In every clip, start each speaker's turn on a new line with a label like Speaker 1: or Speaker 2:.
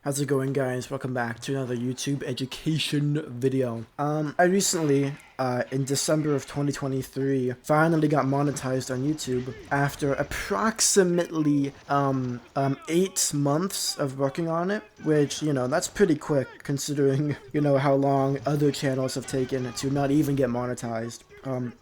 Speaker 1: How's it going, guys? Welcome back to another YouTube education video. I recently, in December of 2023, finally got monetized on YouTube after approximately 8 months of working on it, which, that's pretty quick considering, how long other channels have taken to not even get monetized.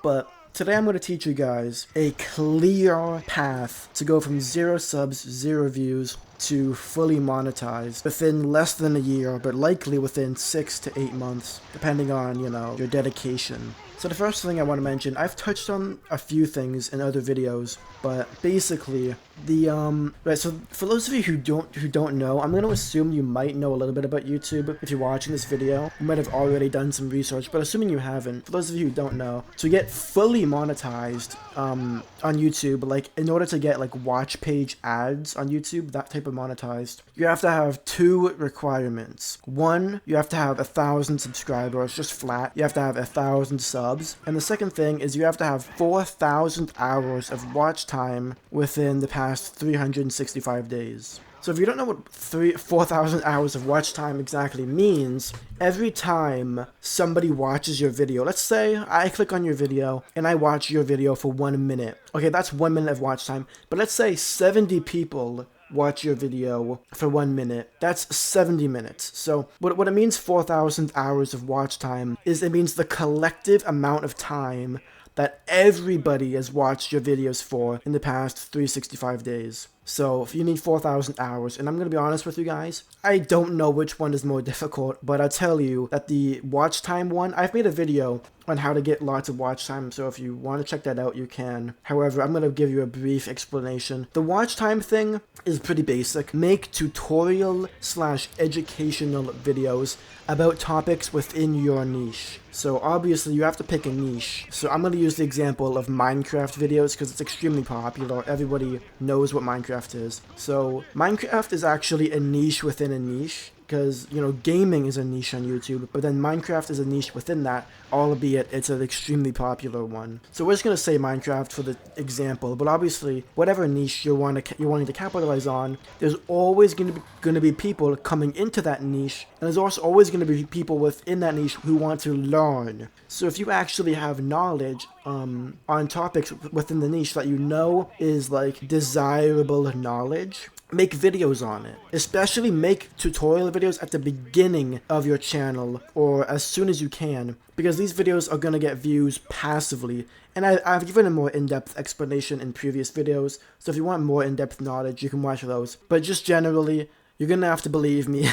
Speaker 1: But today I'm going to teach you guys a clear path to go from 0 subs, 0 views to fully monetized within less than a year, but likely within 6 to 8 months, depending on, your dedication. So the first thing I want to mention, I've touched on a few things in other videos, but basically right, so for those of you who don't know, I'm going to assume you might know a little bit about YouTube. If you're watching this video, you might have already done some research, but assuming you haven't, for those of you who don't know, to get fully monetized on YouTube, like in order to get like watch page ads on YouTube, that type of monetized, you have to have 2 requirements. One, you have to have 1,000 subscribers, just flat. You have to have 1,000 subs. And the second thing is you have to have 4,000 hours of watch time within the past 365 days. So if you don't know what 4,000 hours of watch time exactly means, every time somebody watches your video, let's say I click on your video and I watch your video for 1 minute. Okay, that's 1 minute of watch time. But let's say 70 people watch your video for 1 minute. That's 70 minutes. So what it means 4,000 hours of watch time is it means the collective amount of time that everybody has watched your videos for in the past 365 days. So if you need 4,000 hours, and I'm going to be honest with you guys, I don't know which one is more difficult, but I'll tell you that the watch time one, I've made a video on how to get lots of watch time, so if you want to check that out, you can. However, I'm going to give you a brief explanation. The watch time thing is pretty basic. Make tutorial / educational videos about topics within your niche. So obviously you have to pick a niche. So I'm going to use the example of Minecraft videos because it's extremely popular. Everybody knows what Minecraft is. So Minecraft is actually a niche within a niche, because, gaming is a niche on YouTube, but then Minecraft is a niche within that, albeit it's an extremely popular one. So we're just going to say Minecraft for the example, but obviously, whatever niche you're wanting to capitalize on, there's always going to be people coming into that niche, and there's also always going to be people within that niche who want to learn. So if you actually have knowledge on topics within the niche that you know is like desirable knowledge, make videos on it. Especially make tutorial videos at the beginning of your channel or as soon as you can, because these videos are going to get views passively. And I've given a more in-depth explanation in previous videos, so if you want more in-depth knowledge, you can watch those. But just generally, you're going to have to believe me.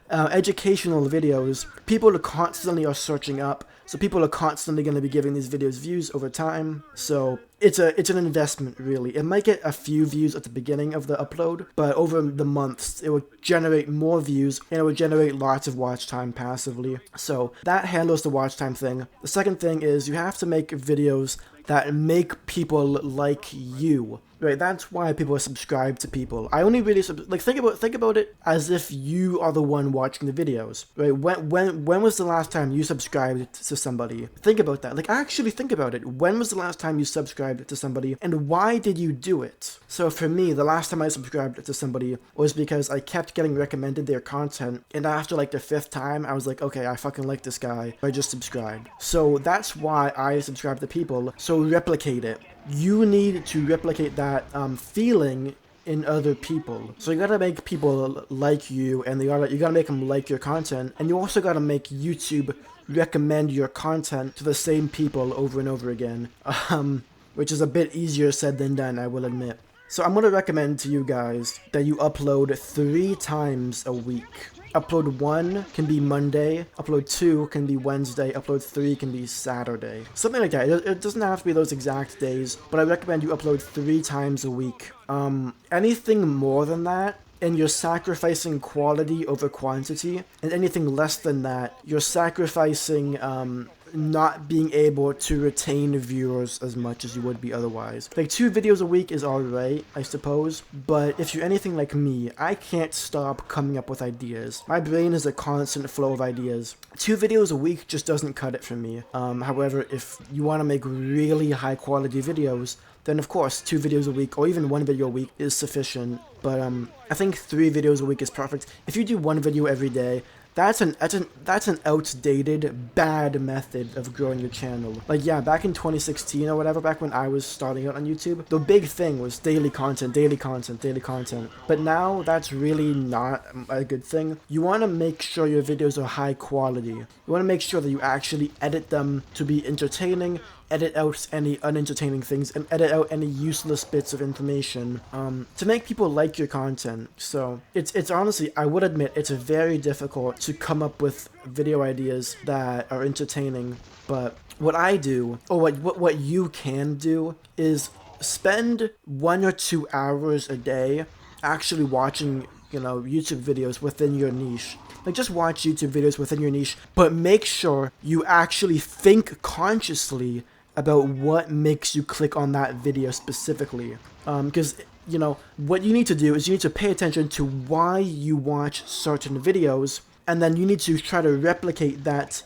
Speaker 1: Educational videos, people constantly are searching up, so people are constantly going to be giving these videos views over time. So it's an investment, really. It might get a few views at the beginning of the upload, but over the months, it will generate more views, and it will generate lots of watch time passively. So that handles the watch time thing. The second thing is you have to make videos that make people like you. Right, that's why people subscribe to people. I only really think about it as if you are the one watching the videos. Right? When was the last time you subscribed to somebody? Think about that. Like, actually think about it. When was the last time you subscribed to somebody, and why did you do it? So for me, the last time I subscribed to somebody was because I kept getting recommended their content, and after like the 5th time, I was like, okay, I fucking like this guy. I just subscribed. So that's why I subscribe to people. So replicate it. You need to replicate that feeling in other people. So you gotta make people like you, and you gotta make them like your content, and you also gotta make YouTube recommend your content to the same people over and over again. Which is a bit easier said than done, I will admit. So I'm gonna recommend to you guys that you upload 3 times a week. Upload 1 can be Monday, upload 2 can be Wednesday, upload 3 can be Saturday. Something like that. It doesn't have to be those exact days, but I recommend you upload 3 times a week. Anything more than that, and you're sacrificing quality over quantity, and anything less than that, you're sacrificing not being able to retain viewers as much as you would be otherwise. Like 2 videos a week is alright, I suppose, but if you're anything like me, I can't stop coming up with ideas. My brain is a constant flow of ideas. 2 videos a week just doesn't cut it for me. However, if you want to make really high quality videos, then of course 2 videos a week or even 1 video a week is sufficient. But I think 3 videos a week is perfect. If you do 1 video every day, that's an outdated, bad method of growing your channel. Like, yeah, back in 2016 or whatever, back when I was starting out on YouTube, the big thing was daily content, daily content, daily content. But now that's really not a good thing. You want to make sure your videos are high quality. You want to make sure that you actually edit them to be entertaining, edit out any unentertaining things, and edit out any useless bits of information to make people like your content. So it's honestly, I would admit, it's very difficult to come up with video ideas that are entertaining. But what I do, or what you can do, is spend 1 or 2 hours a day actually watching, you know, YouTube videos within your niche. Like, just watch YouTube videos within your niche, but make sure you actually think consciously about what makes you click on that video specifically. Because, you know, what you need to do is you need to pay attention to why you watch certain videos, and then you need to try to replicate that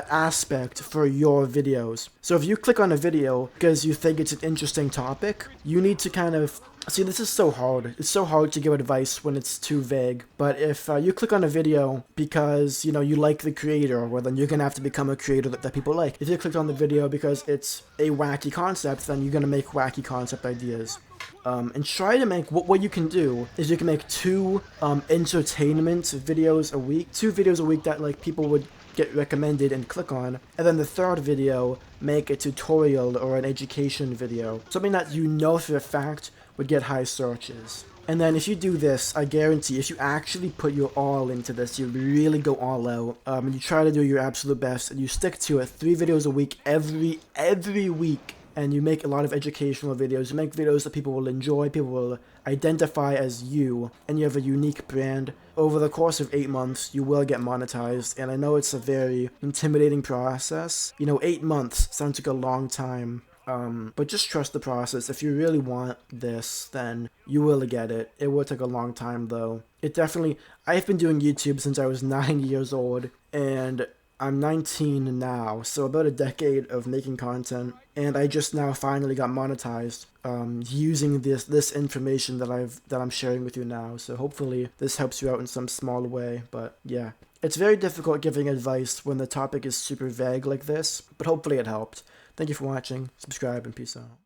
Speaker 1: aspect for your videos. So if you click on a video because you think it's an interesting topic, you need to kind of... See, this is so hard. It's so hard to give advice when it's too vague. But if you click on a video because, you know, you like the creator, well, then you're going to have to become a creator that people like. If you clicked on the video because it's a wacky concept, then you're going to make wacky concept ideas. And try to make... What you can do is you can make 2 entertainment videos a week. 2 videos a week that, like, people would get recommended and click on, and then the 3rd video, make a tutorial or an education video. Something that you know for a fact would get high searches. And then if you do this, I guarantee, if you actually put your all into this, you really go all out, and you try to do your absolute best, and you stick to it, 3 videos a week, every week, and you make a lot of educational videos, you make videos that people will enjoy, people will identify as you, and you have a unique brand, over the course of 8 months, you will get monetized. And I know it's a very intimidating process. You know, 8 months sounds like a long time. But just trust the process. If you really want this, then you will get it. It will take a long time, though. I've been doing YouTube since I was 9 years old, and I'm 19 now, so about a decade of making content, and I just now finally got monetized using this information that I'm sharing with you now. So hopefully this helps you out in some small way. But yeah, it's very difficult giving advice when the topic is super vague like this, but hopefully it helped. Thank you for watching, subscribe, and peace out.